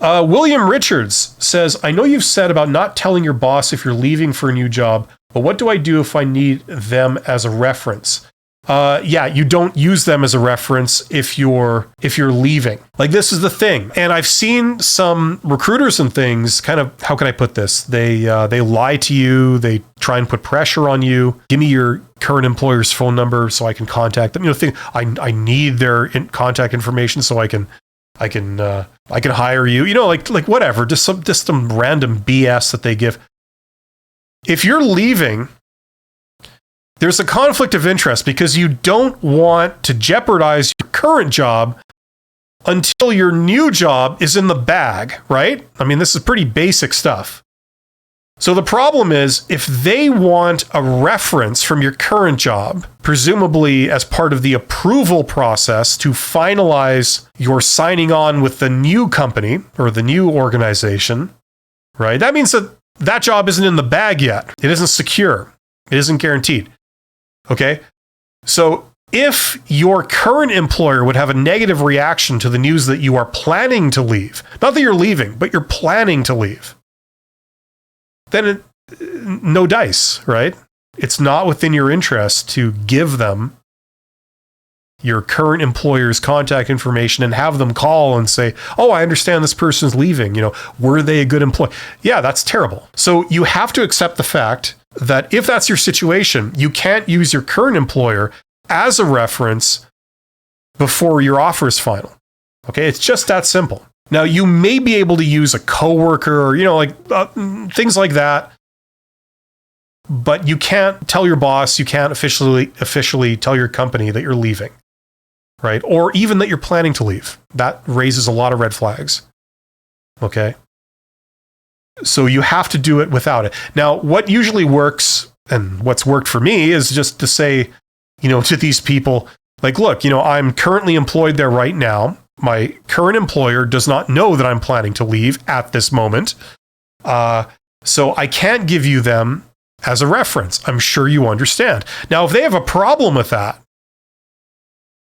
William Richards says, I know you've said about not telling your boss if you're leaving for a new job, but what do I do if I need them as a reference? Yeah, you don't use them as a reference if you're leaving. Like, this is the thing. And I've seen some recruiters and things kind of, how can I put this? They lie to you. They try and put pressure on you. Give me your current employer's phone number so I can contact them. I need their contact information so I can hire you. Like whatever, just some random BS that they give. If you're leaving, there's a conflict of interest because you don't want to jeopardize your current job until your new job is in the bag, right? I mean, this is pretty basic stuff. So the problem is, if they want a reference from your current job, presumably as part of the approval process to finalize your signing on with the new company or the new organization, right? That means that job isn't in the bag yet. It isn't secure. It isn't guaranteed. Okay? So if your current employer would have a negative reaction to the news that you are planning to leave, not that you're leaving, but you're planning to leave, then no dice, right? It's not within your interest to give them your current employer's contact information and have them call and say, oh, I understand this person's leaving. Were they a good employee? Yeah, that's terrible. So you have to accept the fact that if that's your situation, you can't use your current employer as a reference before your offer is final. Okay, it's just that simple. Now, you may be able to use a coworker or, things like that, but you can't tell your boss, you can't officially tell your company that you're leaving, right? Or even that you're planning to leave. That raises a lot of red flags. Okay? So you have to do it without it. Now, what usually works, and what's worked for me, is just to say, to these people, like, look, I'm currently employed there right now. My current employer does not know that I'm planning to leave at this moment. So I can't give you them as a reference. I'm sure you understand. Now, if they have a problem with that,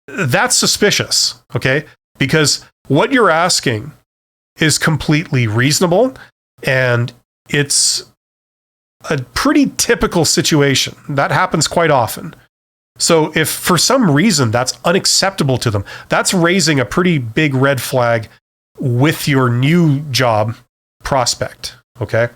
that's suspicious, okay? Because what you're asking is completely reasonable, and it's a pretty typical situation. That happens quite often. So if for some reason that's unacceptable to them, that's raising a pretty big red flag with your new job prospect, okay?